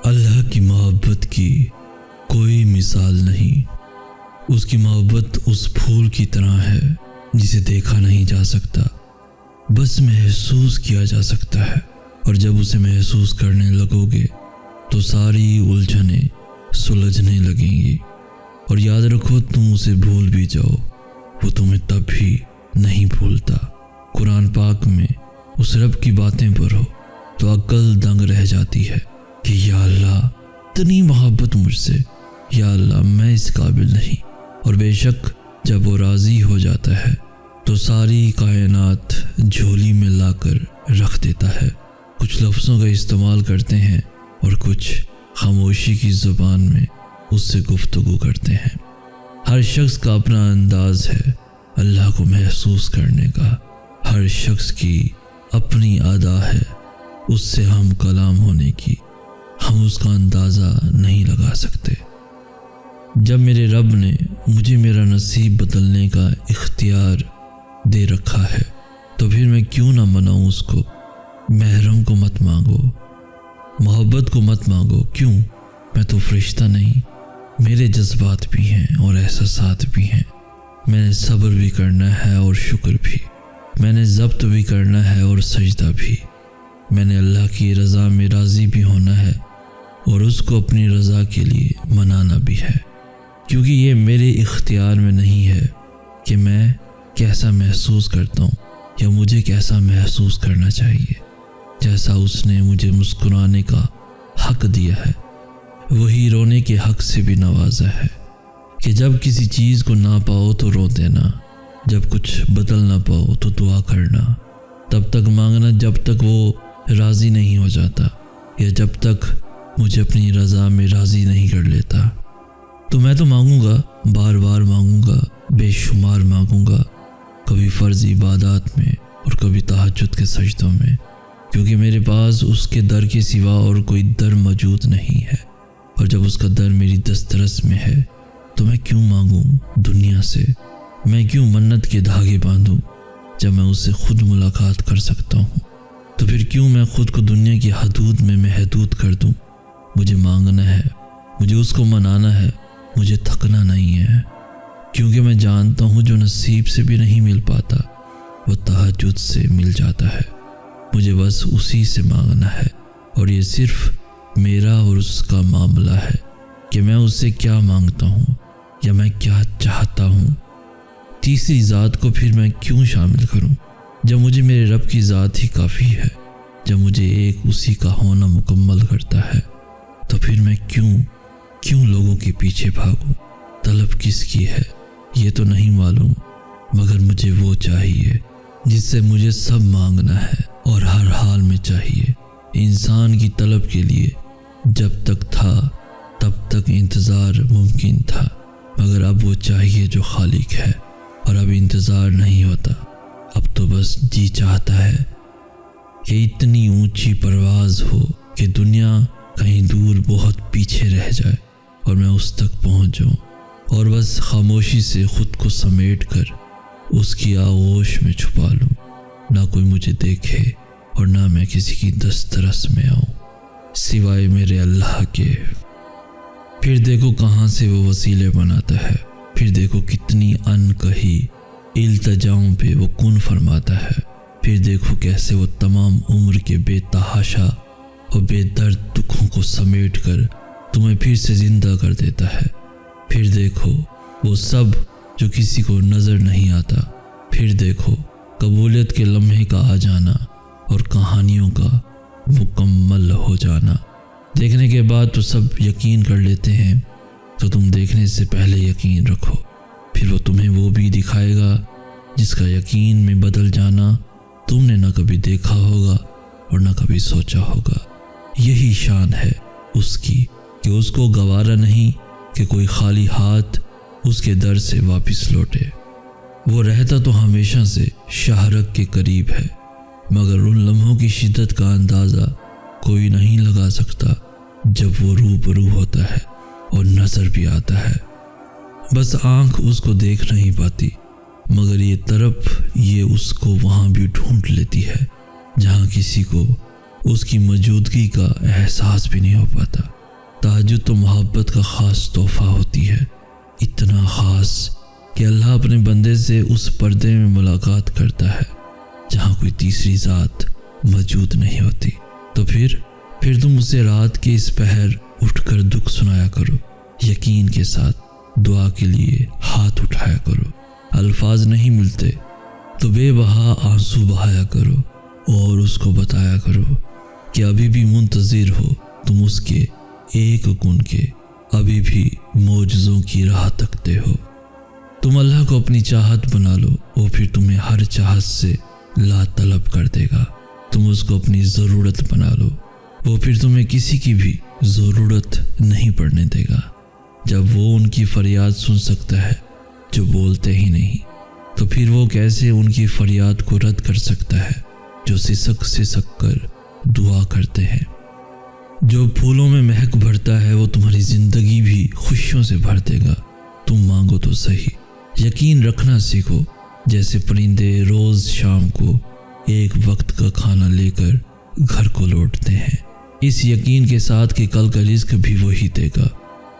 اللہ کی محبت کی کوئی مثال نہیں۔ اس کی محبت اس پھول کی طرح ہے جسے دیکھا نہیں جا سکتا، بس محسوس کیا جا سکتا ہے، اور جب اسے محسوس کرنے لگو گے تو ساری الجھنیں سلجھنے لگیں گی، اور یاد رکھو تم اسے بھول بھی جاؤ وہ تمہیں تب بھی نہیں بھولتا۔ قرآن پاک میں اس رب کی باتیں پڑھو تو عقل دنگ رہ جاتی ہے کہ یا اللہ اتنی محبت مجھ سے، یا اللہ میں اس قابل نہیں۔ اور بے شک جب وہ راضی ہو جاتا ہے تو ساری کائنات جھولی میں لا کر رکھ دیتا ہے۔ کچھ لفظوں کا استعمال کرتے ہیں اور کچھ خاموشی کی زبان میں اس سے گفتگو کرتے ہیں۔ ہر شخص کا اپنا انداز ہے اللہ کو محسوس کرنے کا، ہر شخص کی اپنی ادا ہے اس سے ہم کلام ہونے کی، ہم اس کا اندازہ نہیں لگا سکتے۔ جب میرے رب نے مجھے میرا نصیب بدلنے کا اختیار دے رکھا ہے تو پھر میں کیوں نہ مناؤں اس کو۔ محرم کو مت مانگو، محبت کو مت مانگو، کیوں؟ میں تو فرشتہ نہیں، میرے جذبات بھی ہیں اور احساسات بھی ہیں، میں نے صبر بھی کرنا ہے اور شکر بھی، میں نے ضبط بھی کرنا ہے اور سجدہ بھی، میں نے اللہ کی رضا میں راضی بھی ہونا ہے اور اس کو اپنی رضا کے لیے منانا بھی ہے، کیونکہ یہ میرے اختیار میں نہیں ہے کہ میں کیسا محسوس کرتا ہوں یا مجھے کیسا محسوس کرنا چاہیے۔ جیسا اس نے مجھے مسکرانے کا حق دیا ہے وہی رونے کے حق سے بھی نوازا ہے، کہ جب کسی چیز کو نہ پاؤ تو رو دینا، جب کچھ بدل نہ پاؤ تو دعا کرنا، تب تک مانگنا جب تک وہ راضی نہیں ہو جاتا یا جب تک مجھے اپنی رضا میں راضی نہیں کر لیتا۔ تو میں تو مانگوں گا، بار بار مانگوں گا، بے شمار مانگوں گا، کبھی فرض عبادات میں اور کبھی تہجد کے سجدوں میں، کیونکہ میرے پاس اس کے در کے سوا اور کوئی در موجود نہیں ہے، اور جب اس کا در میری دسترس میں ہے تو میں کیوں مانگوں دنیا سے، میں کیوں منت کے دھاگے باندھوں جب میں اس سے خود ملاقات کر سکتا ہوں؟ تو پھر کیوں میں خود کو دنیا کی حدود میں محدود کر دوں؟ مجھے مانگنا ہے، مجھے اس کو منانا ہے، مجھے تھکنا نہیں ہے، کیونکہ میں جانتا ہوں جو نصیب سے بھی نہیں مل پاتا وہ تہجد سے مل جاتا ہے۔ مجھے بس اسی سے مانگنا ہے، اور یہ صرف میرا اور اس کا معاملہ ہے کہ میں اس سے کیا مانگتا ہوں یا میں کیا چاہتا ہوں۔ تیسری ذات کو پھر میں کیوں شامل کروں جب مجھے میرے رب کی ذات ہی کافی ہے، جب مجھے ایک اسی کا ہونا مکمل کرتا ہے، تو پھر میں کیوں لوگوں کے پیچھے بھاگوں؟ طلب کس کی ہے یہ تو نہیں معلوم، مگر مجھے وہ چاہیے جس سے مجھے سب مانگنا ہے اور ہر حال میں چاہیے۔ انسان کی طلب کے لیے جب تک تھا تب تک انتظار ممکن تھا، مگر اب وہ چاہیے جو خالق ہے، اور اب انتظار نہیں ہوتا، اب تو بس جی چاہتا ہے کہ اتنی اونچی پرواز ہو کہ دنیا کہیں دور بہت پیچھے رہ جائے اور میں اس تک پہنچ جاؤں، اور بس خاموشی سے خود کو سمیٹ کر اس کی آغوش میں چھپا لوں، نہ کوئی مجھے دیکھے اور نہ میں کسی کی دسترس میں آؤں سوائے میرے اللہ کے۔ پھر دیکھو کہاں سے وہ وسیلے بناتا ہے، پھر دیکھو کتنی ان کہی التجاؤں پہ وہ کن فرماتا ہے، پھر دیکھو کیسے وہ تمام عمر کے بے تحاشا اور بے درد دکھوں کو سمیٹ کر تمہیں پھر سے زندہ کر دیتا ہے، پھر دیکھو وہ سب جو کسی کو نظر نہیں آتا، پھر دیکھو قبولیت کے لمحے کا آ جانا اور کہانیوں کا مکمل ہو جانا۔ دیکھنے کے بعد تو سب یقین کر لیتے ہیں، تو تم دیکھنے سے پہلے یقین رکھو، پھر وہ تمہیں وہ بھی دکھائے گا جس کا یقین میں بدل جانا تم نے نہ کبھی دیکھا ہوگا اور نہ کبھی سوچا ہوگا۔ یہی شان ہے اس کی کہ اس کو گوارا نہیں کہ کوئی خالی ہاتھ اس کے در سے واپس لوٹے۔ وہ رہتا تو ہمیشہ سے شاہرگ کے قریب ہے، مگر ان لمحوں کی شدت کا اندازہ کوئی نہیں لگا سکتا جب وہ روبرو ہوتا ہے اور نظر بھی آتا ہے۔ بس آنکھ اس کو دیکھ نہیں پاتی، مگر یہ طرف یہ اس کو وہاں بھی ڈھونڈ لیتی ہے جہاں کسی کو اس کی موجودگی کا احساس بھی نہیں ہو پاتا۔ تہجد تو محبت کا خاص تحفہ ہوتی ہے، اتنا خاص کہ اللہ اپنے بندے سے اس پردے میں ملاقات کرتا ہے جہاں کوئی تیسری ذات موجود نہیں ہوتی۔ تو پھر تم اسے رات کے اس پہر اٹھ کر دکھ سنایا کرو، یقین کے ساتھ دعا کے لیے ہاتھ اٹھایا کرو۔ الفاظ نہیں ملتے تو بے بہا آنسو بہایا کرو اور اس کو بتایا کرو کہ ابھی بھی منتظر ہو تم اس کے ایک کن کے، ابھی بھی معجزوں کی راہ تکتے ہو۔ تم اللہ کو اپنی چاہت بنا لو، وہ پھر تمہیں ہر چاہت سے لا طلب کر دے گا۔ تم اس کو اپنی ضرورت بنا لو، وہ پھر تمہیں کسی کی بھی ضرورت نہیں پڑنے دے گا۔ جب وہ ان کی فریاد سن سکتا ہے جو بولتے ہی نہیں، تو پھر وہ کیسے ان کی فریاد کو رد کر سکتا ہے جو سسک کر دعا کرتے ہیں۔ جو پھولوں میں مہک بھرتا ہے وہ تمہاری زندگی بھی خوشیوں سے بھر دے گا۔ تم مانگو تو صحیح، یقین رکھنا سیکھو، جیسے پرندے روز شام کو ایک وقت کا کھانا لے کر گھر کو لوٹتے ہیں، اس یقین کے ساتھ کہ کل کا رزق بھی وہی دے گا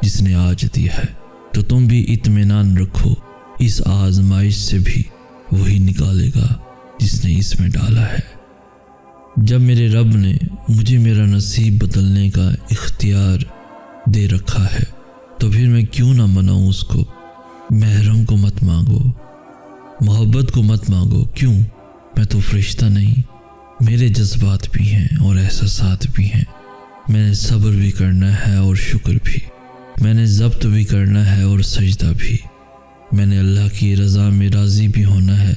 جس نے آج دیا ہے۔ تو تم بھی اطمینان رکھو، اس آزمائش سے بھی وہی نکالے گا جس نے اس میں ڈالا ہے۔ جب میرے رب نے مجھے میرا نصیب بدلنے کا اختیار دے رکھا ہے تو پھر میں کیوں نہ مناؤں اس کو۔ محرم کو مت مانگو، محبت کو مت مانگو، کیوں؟ میں تو فرشتہ نہیں، میرے جذبات بھی ہیں اور احساسات بھی ہیں۔ میں نے صبر بھی کرنا ہے اور شکر بھی، میں نے ضبط بھی کرنا ہے اور سجدہ بھی۔ میں نے اللہ کی رضا میں راضی بھی ہونا ہے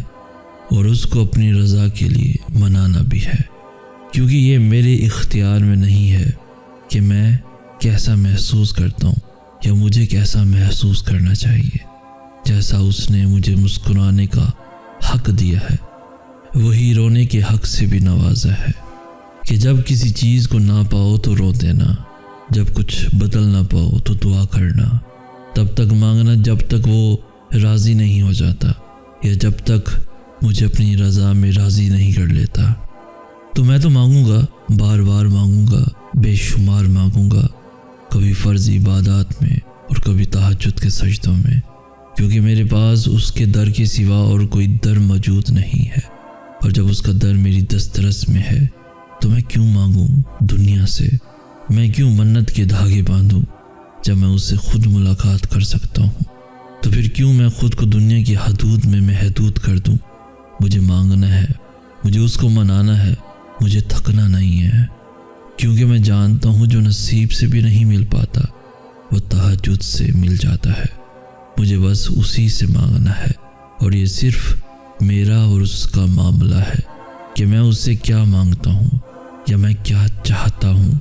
اور اس کو اپنی رضا کے لیے منانا بھی ہے، کیونکہ یہ میرے اختیار میں نہیں ہے کہ میں کیسا محسوس کرتا ہوں یا مجھے کیسا محسوس کرنا چاہیے۔ جیسا اس نے مجھے مسکرانے کا حق دیا ہے، وہی رونے کے حق سے بھی نوازا ہے، کہ جب کسی چیز کو نہ پاؤ تو رو دینا، جب کچھ بدل نہ پاؤ تو دعا کرنا، تب تک مانگنا جب تک وہ راضی نہیں ہو جاتا یا جب تک مجھے اپنی رضا میں راضی نہیں کر لیتا۔ تو میں تو مانگوں گا، بار بار مانگوں گا، بے شمار مانگوں گا، کبھی فرض عبادات میں اور کبھی تہجد کے سجدوں میں، کیونکہ میرے پاس اس کے در کے سوا اور کوئی در موجود نہیں ہے، اور جب اس کا در میری دسترس میں ہے تو میں کیوں مانگوں دنیا سے؟ میں کیوں منت کے دھاگے باندھوں جب میں اس سے خود ملاقات کر سکتا ہوں؟ تو پھر کیوں میں خود کو دنیا کی حدود میں محدود کر دوں؟ مجھے مانگنا ہے، مجھے اس کو منانا ہے، مجھے تھکنا نہیں ہے، کیونکہ میں جانتا ہوں جو نصیب سے بھی نہیں مل پاتا وہ تہجد سے مل جاتا ہے۔ مجھے بس اسی سے مانگنا ہے، اور یہ صرف میرا اور اس کا معاملہ ہے کہ میں اس سے کیا مانگتا ہوں یا میں کیا چاہتا ہوں۔